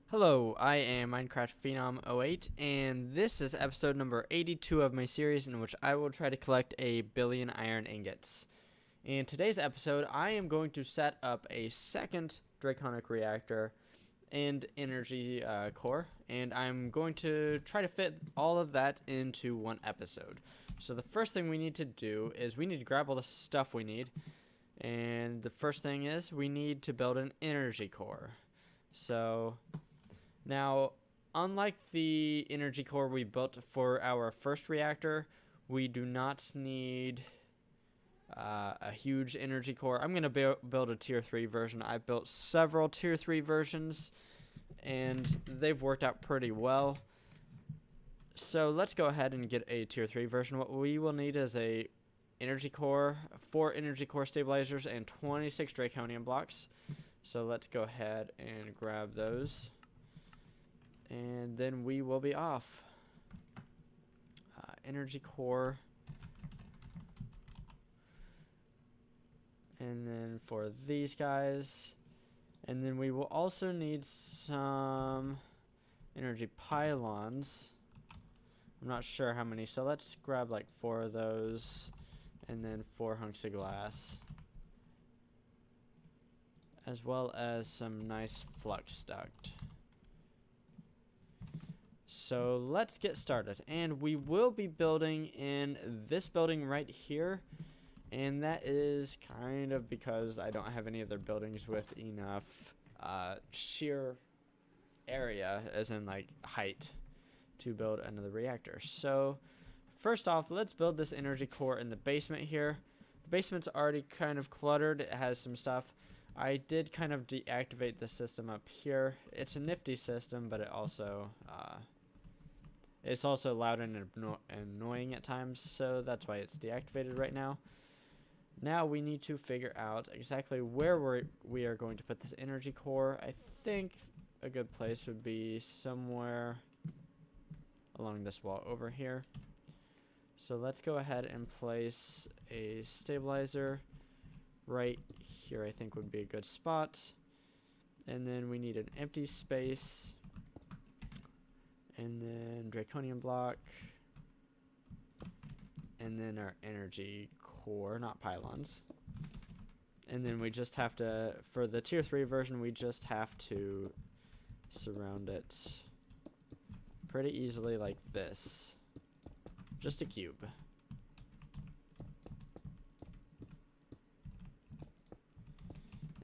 Hello, I am Minecraft Phenom 08, and this is episode number 82 of my series in which I will try to collect a billion iron ingots. In today's episode, I am going to set up a second Draconic Reactor and energy core, and I'm going to try to fit all of that into one episode. So the first thing we need to do is we need to grab all the stuff we need, and the first thing is we need to build an energy core. So now, unlike the energy core we built for our first reactor, we do not need a huge energy core. I'm going to build a tier 3 version. I've built several tier 3 versions, and they've worked out pretty well. So let's go ahead and get a tier 3 version. What we will need is a energy core, 4 energy core stabilizers, and 26 draconium blocks. So let's go ahead and grab those, and then we will be off. Energy core, and then for these guys, and then we will also need some energy pylons. I'm not sure how many, so let's grab like 4 of those, and then 4 hunks of glass, as well as some nice flux duct. So let's get started, and we will be building in this building right here, and that is kind of because I don't have any other buildings with enough sheer area, as in like height, to build another reactor. So first off, let's build this energy core in the basement here. The basement's already kind of cluttered. It has some stuff. I did kind of deactivate the system up here. It's a nifty system, but it also it's also loud and annoying at times, so that's why it's deactivated right now. Now we need to figure out exactly where we are going to put this energy core. I think a good place would be somewhere along this wall over here. So let's go ahead and place a stabilizer right here. I think would be a good spot. And then we need an empty space, and then draconium block, and then our energy core, not pylons. And then we just have to, for the tier 3 version, we just have to surround it pretty easily like this. Just a cube.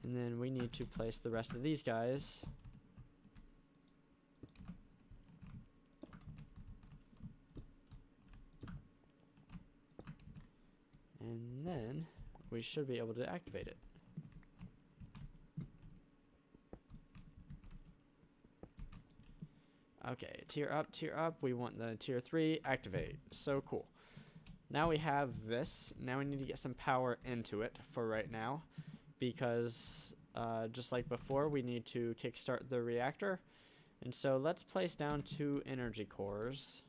And then we need to place the rest of these guys and then we should be able to activate it. Okay, tier up. We want the tier 3, activate. So cool. Now we have this. Now we need to get some power into it for right now, because just like before, we need to kickstart the reactor. And so let's place down 2 energy cores.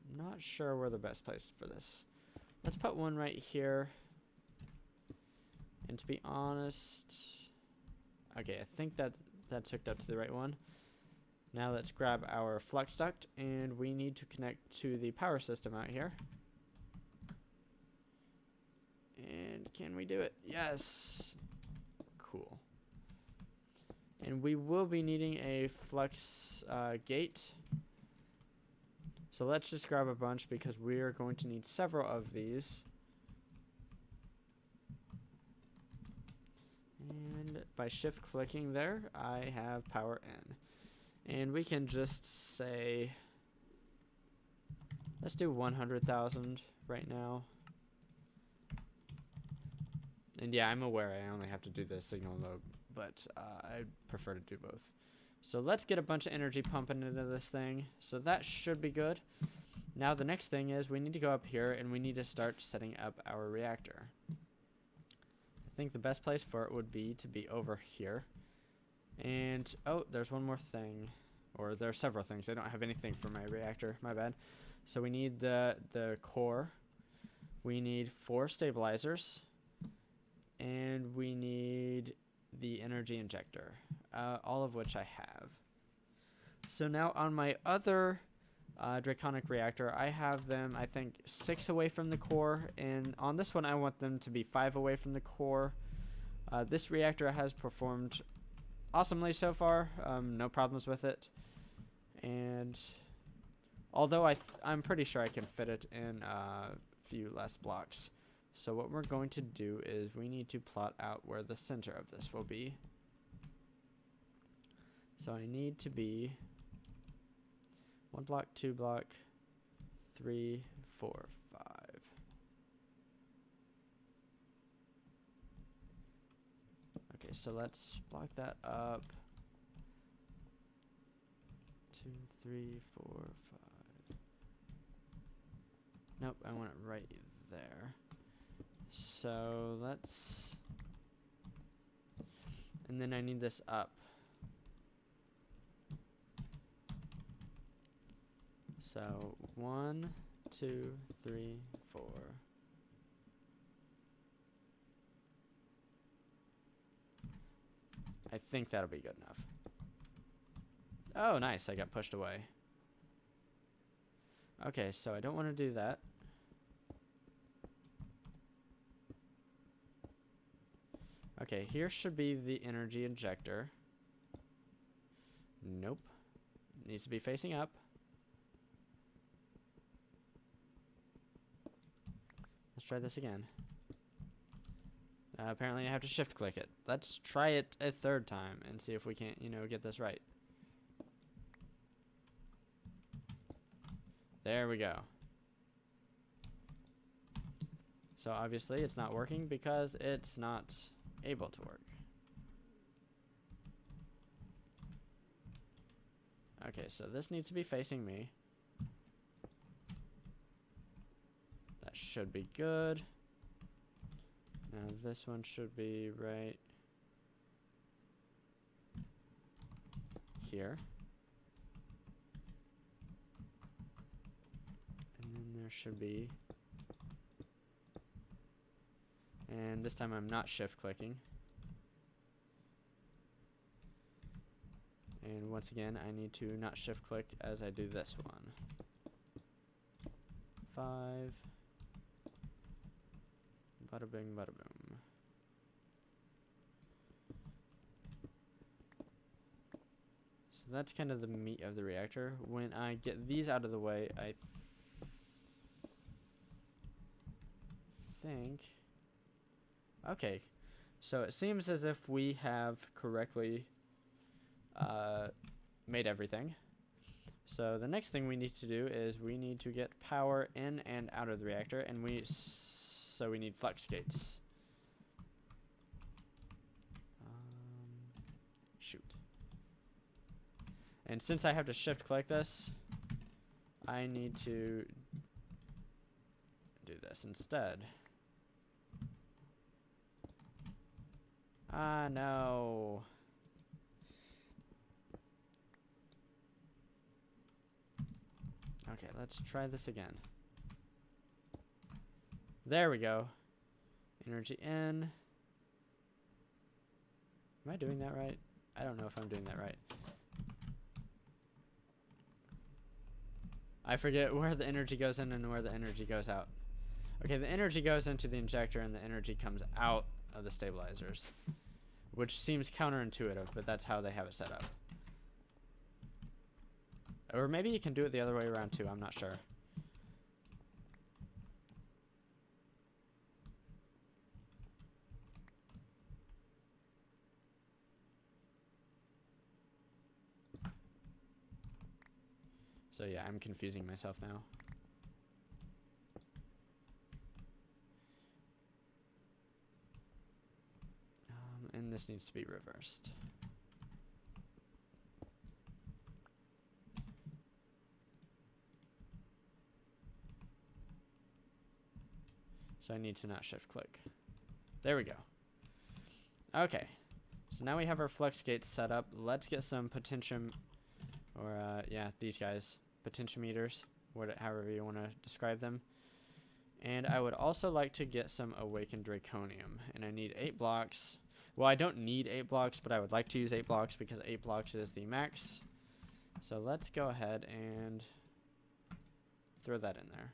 I'm not sure where the best place for this. Let's put one right here. And to be honest, okay, I think that's hooked up to the right one. Now let's grab our flux duct, and we need to connect to the power system out here. And can we do it? Yes. Cool. And we will be needing a flux gate. So let's just grab a bunch, because we are going to need several of these. And by shift clicking there, I have power in. And we can just say, let's do 100,000 right now. And yeah, I'm aware I only have to do the signal load, but I prefer to do both. So let's get a bunch of energy pumping into this thing. So that should be good. Now the next thing is we need to go up here, and we need to start setting up our reactor. I think the best place for it would be to be over here. And, oh, there's one more thing. Or there are several things. I don't have anything for my reactor. My bad. So we need the core. We need 4 stabilizers. And we need the energy injector. all of which I have. So now on my other Draconic Reactor, I have them, I think, 6 away from the core, and on this one I want them to be 5 away from the core. This reactor has performed awesomely so far, no problems with it, and although I'm pretty sure I can fit it in a few less blocks. So what we're going to do is we need to plot out where the center of this will be. So I need to be 1 block, 2 block, 3, 4, 5. Okay, so let's block that up. 2, 3, 4, 5. Nope, I want it right there. So let's, and then I need this up. So 1, 2, 3, 4. I think that'll be good enough. Oh, nice, I got pushed away. Okay, so I don't want to do that. Okay, here should be the energy injector. Nope. Needs to be facing up. Let's try this again. Apparently I have to shift click it. Let's try it a 3rd time and see if we can't, get this right. There we go. So obviously it's not working because it's not able to work. Okay, so this needs to be facing me. That should be good. Now this one should be right here. And then there should be, and this time I'm not shift clicking. And once again, I need to not shift click as I do this one. 5. Bada bing, bada boom. So that's kind of the meat of the reactor. When I get these out of the way, I think... Okay, so it seems as if we have correctly made everything. So the next thing we need to do is we need to get power in and out of the reactor, and so we need flux gates. Shoot. And since I have to shift click this, I need to do this instead. Ah, no. Okay, let's try this again. There we go. Energy in. Am I doing that right? I don't know if I'm doing that right. I forget where the energy goes in and where the energy goes out. Okay, the energy goes into the injector and the energy comes out of the stabilizers, which seems counterintuitive, but that's how they have it set up. Or maybe you can do it the other way around too, I'm not sure. So yeah, I'm confusing myself now. And this needs to be reversed. So I need to not shift click. There we go. Okay. So now we have our flux gates set up. Let's get some potentium, or yeah, these guys, potentiometers, however you want to describe them. And I would also like to get some awakened draconium, and I need 8 blocks. Well, I don't need 8 blocks, but I would like to use 8 blocks because 8 blocks is the max. So let's go ahead and throw that in there.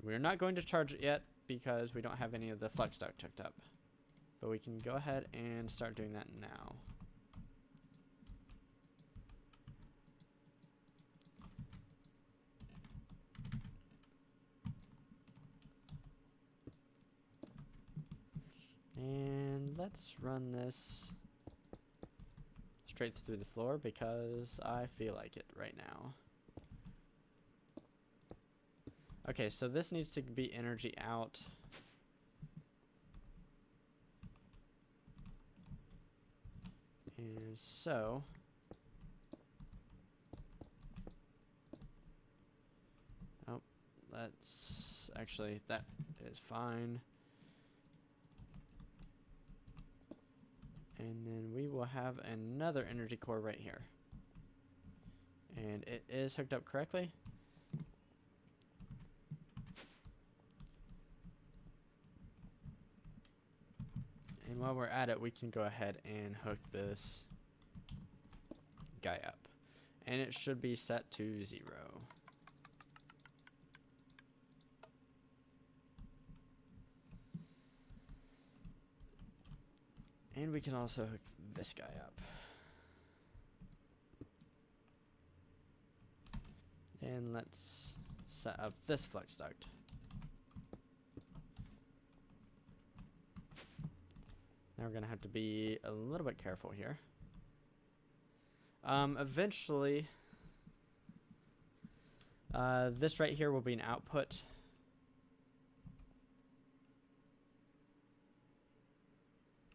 We're not going to charge it yet because we don't have any of the flux duct hooked up. But we can go ahead and start doing that now. And let's run this straight through the floor because I feel like it right now. Okay, so this needs to be energy out. And so let's actually, that is fine. And then we will have another energy core right here. And it is hooked up correctly. And while we're at it, we can go ahead and hook this guy up. And it should be set to 0. And we can also hook this guy up. And let's set up this flux duct. Now we're going to have to be a little bit careful here. Eventually, this right here will be an output.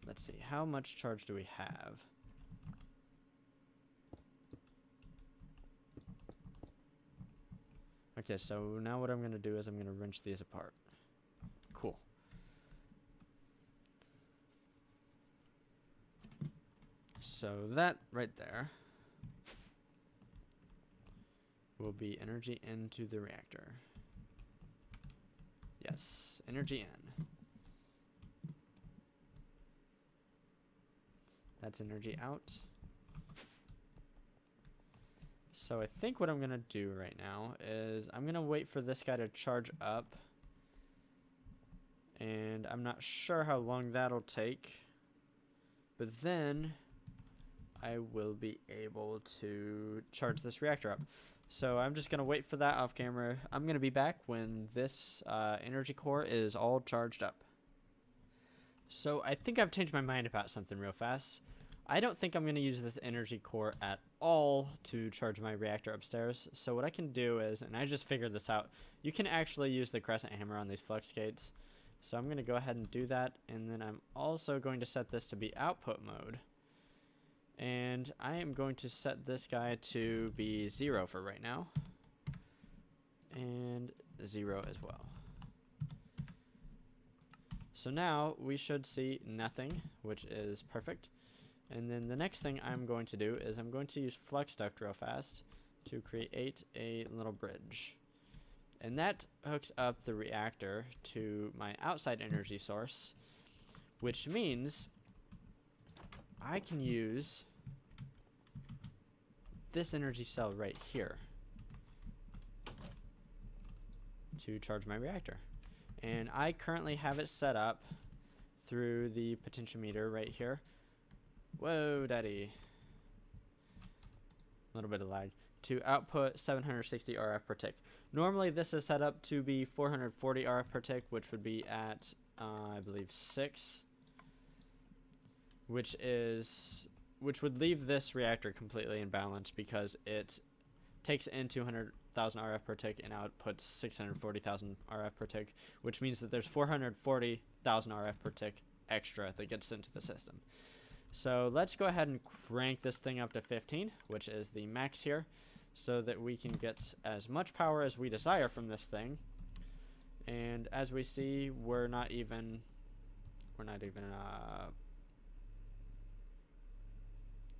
Let's see, how much charge do we have? Okay, so now what I'm going to do is I'm going to wrench these apart. Cool. So that right there will be energy into the reactor. Yes, energy in. That's energy out. So I think what I'm going to do right now is I'm going to wait for this guy to charge up. And I'm not sure how long that'll take. But then I will be able to charge this reactor up. So I'm just going to wait for that off camera. I'm going to be back when this energy core is all charged up. So I think I've changed my mind about something real fast. I don't think I'm going to use this energy core at all to charge my reactor upstairs. So what I can do is, and I just figured this out, you can actually use the crescent hammer on these flux gates. So I'm going to go ahead and do that. And then I'm also going to set this to be output mode. And I am going to set this guy to be 0 for right now. And 0 as well. So now we should see nothing, which is perfect. And then the next thing I'm going to do is I'm going to use flux duct real fast to create a little bridge. And that hooks up the reactor to my outside energy source, which means I can use this energy cell right here to charge my reactor. And I currently have it set up through the potentiometer right here. Whoa, daddy. A little bit of lag. To output 760 RF per tick. Normally this is set up to be 440 RF per tick, which would be at, I believe, 6. Which would leave this reactor completely imbalanced because it takes in 200,000 RF per tick and outputs 640,000 RF per tick, which means that there's 440,000 RF per tick extra that gets into the system. So let's go ahead and crank this thing up to 15, which is the max here, so that we can get as much power as we desire from this thing. And as we see, we're not even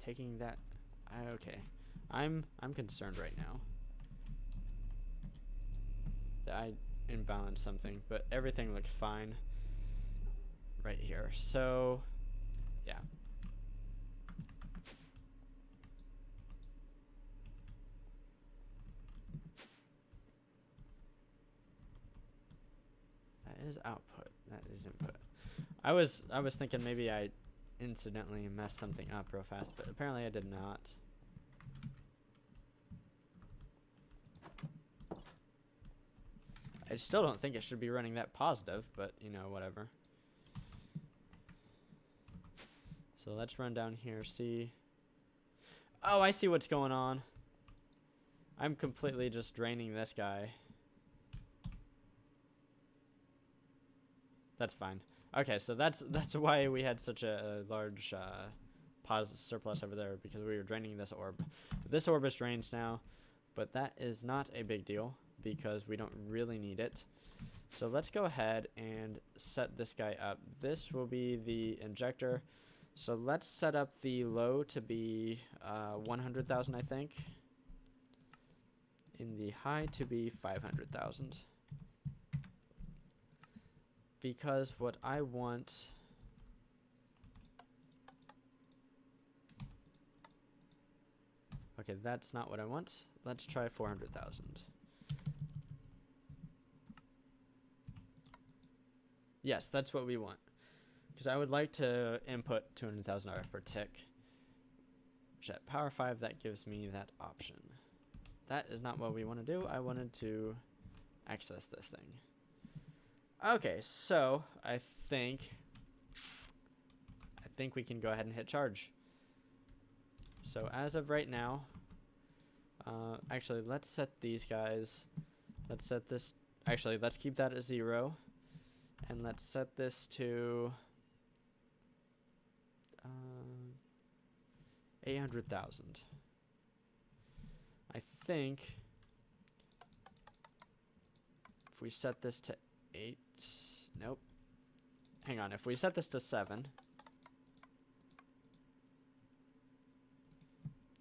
taking that. Okay, I'm concerned right now that I imbalanced something, but everything looks fine right here. So Yeah. That is output. That is input. I was thinking maybe I incidentally messed something up real fast, but apparently I did not. I still don't think it should be running that positive, but you know, whatever. So let's run down here, see. Oh, I see what's going on. I'm completely just draining this guy. That's fine. Okay, so that's why we had such a large surplus over there, because we were draining this orb. This orb is drained now, but that is not a big deal because we don't really need it. So let's go ahead and set this guy up. This will be the injector. So let's set up the low to be 100,000, I think. In the high to be 500,000. Because what I want... Okay, that's not what I want. Let's try 400,000. Yes, that's what we want. Because I would like to input 200,000 RF per tick. Which at power 5, that gives me that option. That is not what we want to do. I wanted to access this thing. Okay, so I think we can go ahead and hit charge. So as of right now, actually let's set these guys. Let's set this. Actually, let's keep that at 0, and let's set this to 800,000. I think if we set this to 8, nope. Hang on, if we set this to 7.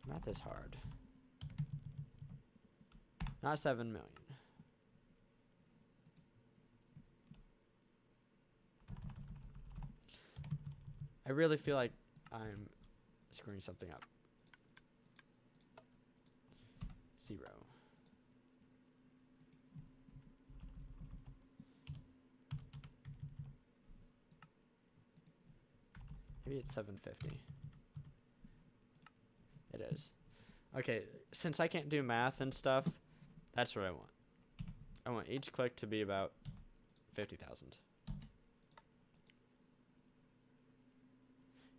Math is hard. Not 7 million. I really feel like I'm screwing something up. 0. Maybe it's 750. It is. Okay, since I can't do math and stuff, that's what I want. I want each click to be about 50,000.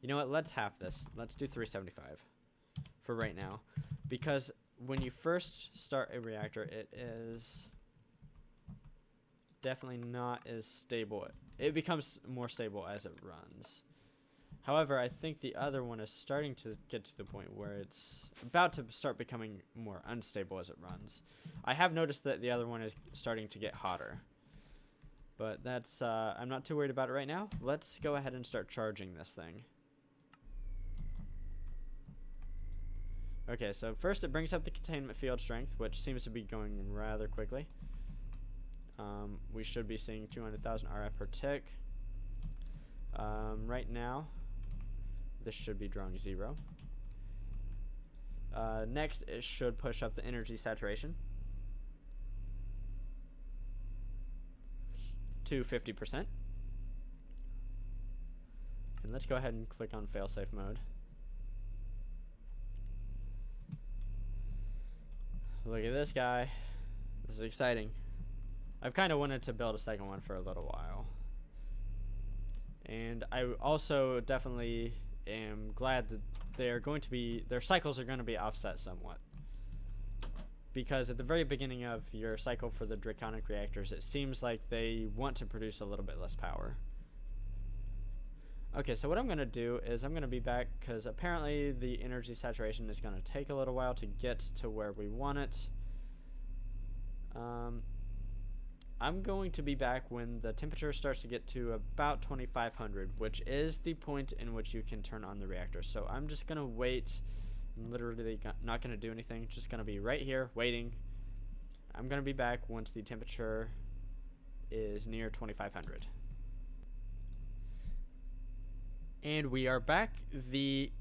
You know what? Let's half this. Let's do 375 for right now. Because when you first start a reactor, it is definitely not as stable. It becomes more stable as it runs. However, I think the other one is starting to get to the point where it's about to start becoming more unstable as it runs. I have noticed that the other one is starting to get hotter. But that's, I'm not too worried about it right now. Let's go ahead and start charging this thing. Okay, so first it brings up the containment field strength, which seems to be going rather quickly. We should be seeing 200,000 RF per tick. Right now, this should be drawing 0. Next, it should push up the energy saturation to 50%. And let's go ahead and click on failsafe mode. Look at this guy. This is exciting. I've kind of wanted to build a second one for a little while. And I also definitely am glad that their cycles are going to be offset somewhat. Because at the very beginning of your cycle for the Draconic Reactors, it seems like they want to produce a little bit less power. Okay, so what I'm going to do is I'm going to be back because apparently the energy saturation is going to take a little while to get to where we want it. I'm going to be back when the temperature starts to get to about 2500, which is the point in which you can turn on the reactor. So I'm just going to wait. I'm literally not going to do anything. Just going to be right here waiting. I'm going to be back once the temperature is near 2500. And we are back. The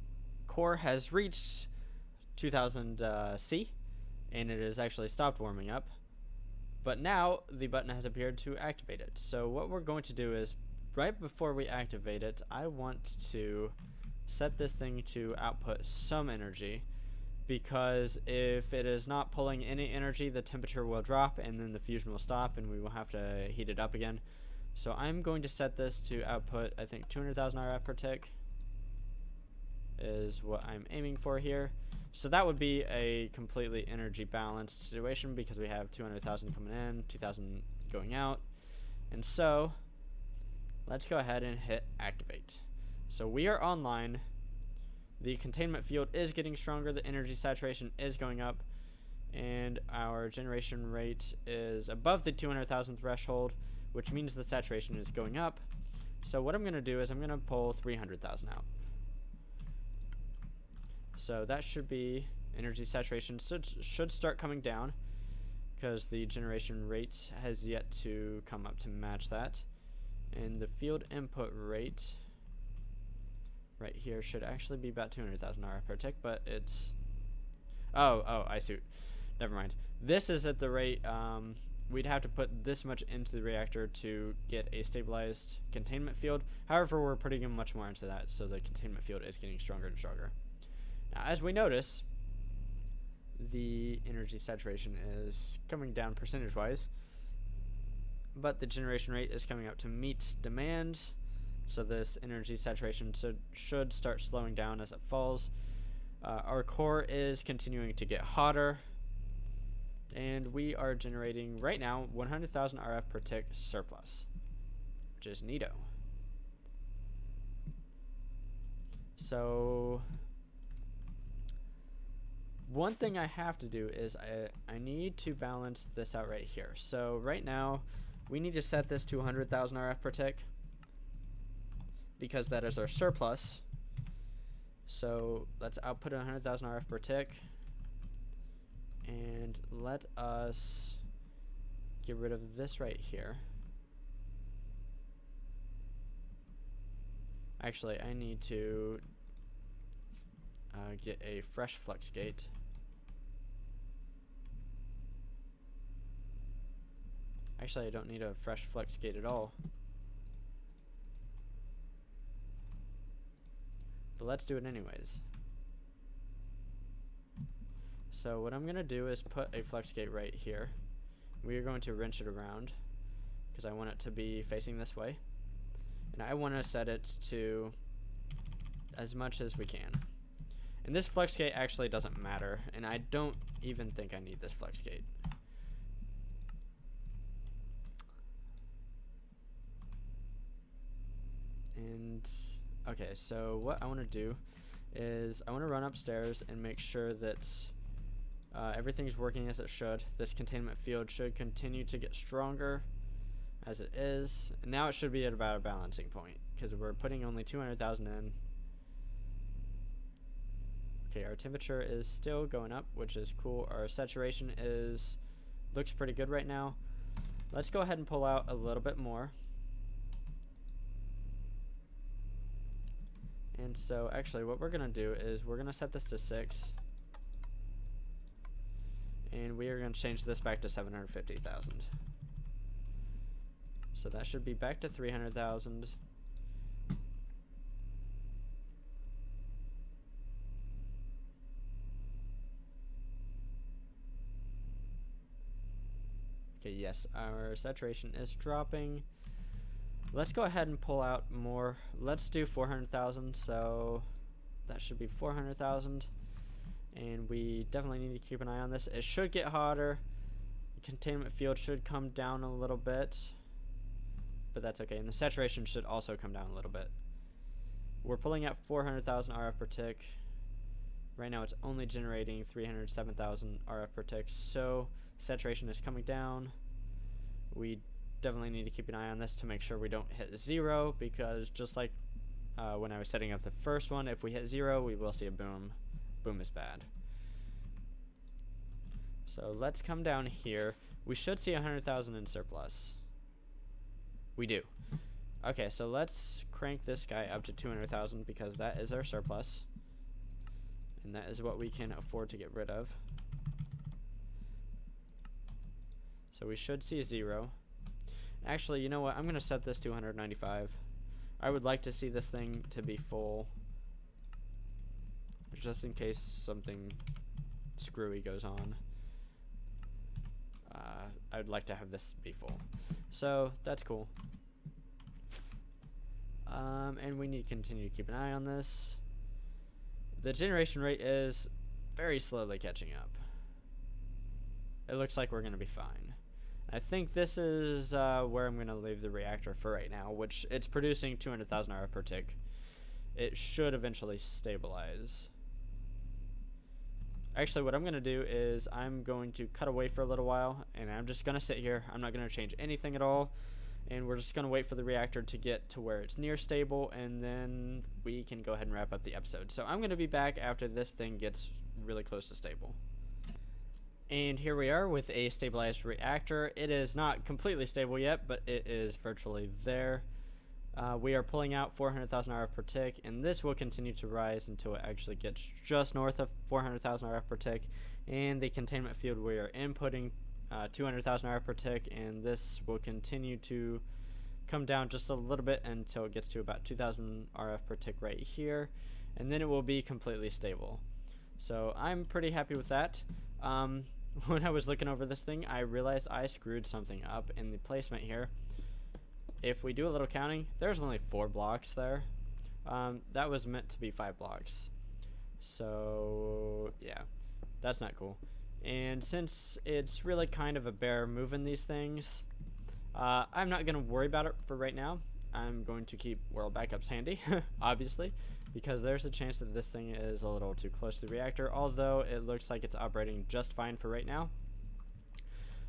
core has reached 2000 C, and it has actually stopped warming up. But now the button has appeared to activate it. So what we're going to do is, right before we activate it, I want to set this thing to output some energy, because if it is not pulling any energy, the temperature will drop and then the fusion will stop and we will have to heat it up again. So I'm going to set this to output, I think 200,000 RF per tick is what I'm aiming for here. So that would be a completely energy balanced situation, because we have 200,000 coming in, 2,000 going out. And so let's go ahead and hit activate. So we are online. The containment field is getting stronger, the energy saturation is going up, and our generation rate is above the 200,000 threshold, which means the saturation is going up. So what I'm going to do is I'm going to pull 300,000 out. So that should be energy saturation should start coming down, because the generation rate has yet to come up to match that. And the field input rate right here should actually be about 200,000 RF per tick, but it's I see. Never mind. This is at the rate we'd have to put this much into the reactor to get a stabilized containment field. However, we're putting in much more into that, so the containment field is getting stronger and stronger. Now, as we notice, the energy saturation is coming down percentage-wise, but the generation rate is coming up to meet demand. So this energy saturation should start slowing down as it falls. Our core is continuing to get hotter, and we are generating right now 100,000 RF per tick surplus, which is neato. So one thing I have to do is I need to balance this out right here. So right now we need to set this to 100,000 RF per tick, because that is our surplus. So let's output 100,000 RF per tick, and let us get rid of this right here. Actually, I need to get a fresh flux gate. Actually, I don't need a fresh flux gate at all. But let's do it anyways. So what I'm going to do is put a flux gate right here. We are going to wrench it around, because I want it to be facing this way. And I want to set it to as much as we can. And this flux gate actually doesn't matter, and I don't even think I need this flux gate. And okay, so what I want to do is I want to run upstairs and make sure that everything's working as it should. This containment field should continue to get stronger as it is. And now it should be at about a balancing point, because we're putting only 200,000 in. Okay, our temperature is still going up, which is cool. Our saturation looks pretty good right now. Let's go ahead and pull out a little bit more. And so actually what we're going to do is we're going to set this to 6. And we are going to change this back to 750,000. So that should be back to 300,000. Okay, yes, our saturation is dropping. Let's go ahead and pull out more. Let's do 400,000, so that should be 400,000. And we definitely need to keep an eye on this. It should get hotter. The containment field should come down a little bit, but that's okay. And the saturation should also come down a little bit. We're pulling out 400,000 RF per tick. Right now it's only generating 307,000 RF per tick, so saturation is coming down. We definitely need to keep an eye on this to make sure we don't hit 0, because just like when I was setting up the first one, if we hit 0, we will see a boom. Boom is bad. So let's come down here. We should see 100,000 in surplus. We do. Okay, so let's crank this guy up to 200,000 because that is our surplus. And that is what we can afford to get rid of. So we should see a 0. Actually, you know what? I'm going to set this to 195. I would like to see this thing to be full, just in case something screwy goes on. I would like to have this be full. So that's cool. And we need to continue to keep an eye on this. The generation rate is very slowly catching up. It looks like we're going to be fine. I think this is where I'm going to leave the reactor for right now, which it's producing 200,000 RF per tick. It should eventually stabilize. Actually, what I'm going to do is I'm going to cut away for a little while, and I'm just going to sit here. I'm not going to change anything at all, and we're just going to wait for the reactor to get to where it's near stable, and then we can go ahead and wrap up the episode. So I'm going to be back after this thing gets really close to stable. And here we are with a stabilized reactor. It is not completely stable yet, but it is virtually there. We are pulling out 400,000 RF per tick, and this will continue to rise until it actually gets just north of 400,000 RF per tick. And the containment field, we are inputting 200,000 RF per tick, and this will continue to come down just a little bit until it gets to about 2,000 RF per tick right here, and then it will be completely stable. So I'm pretty happy with that. When I was looking over this thing, I realized I screwed something up in the placement here. If we do a little counting, there's only 4 blocks there. That was meant to be 5 blocks. So yeah, that's not cool. And since it's really kind of a bear moving these things, I'm not going to worry about it for right now. I'm going to keep world backups handy, obviously, because there's a chance that this thing is a little too close to the reactor, although it looks like it's operating just fine for right now.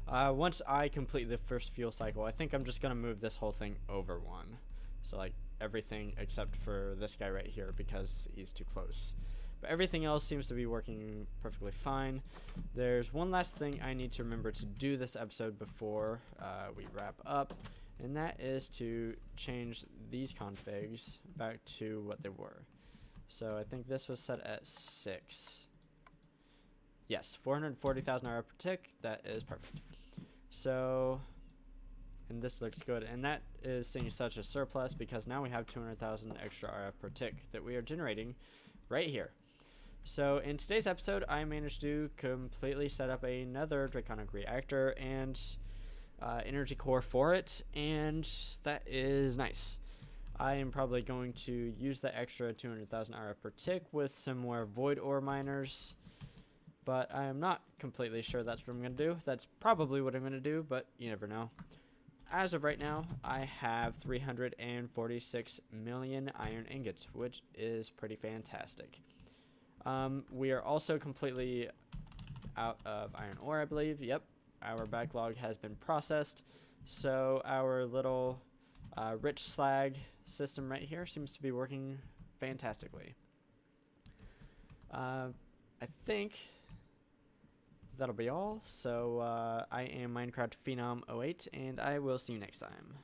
Once I complete the first fuel cycle, I think I'm just going to move this whole thing over 1. So like everything except for this guy right here because he's too close. But everything else seems to be working perfectly fine. There's one last thing I need to remember to do this episode before we wrap up, and that is to change these configs back to what they were. So I think this was set at 6. Yes, 440,000 RF per tick. That is perfect. So, and this looks good. And that is seeing such a surplus because now we have 200,000 extra RF per tick that we are generating right here. So in today's episode, I managed to completely set up another Draconic Reactor and energy core for it, and that is nice. I am probably going to use the extra 200,000 RF per tick with some more void ore miners, but I am not completely sure that's what I'm going to do. That's probably what I'm going to do, but you never know. As of right now, I have 346 million iron ingots, which is pretty fantastic. We are also completely out of iron ore, I believe. Yep, our backlog has been processed, so our little rich slag system right here seems to be working fantastically. I think that'll be all. So I am Minecraft Phenom 08, and I will see you next time.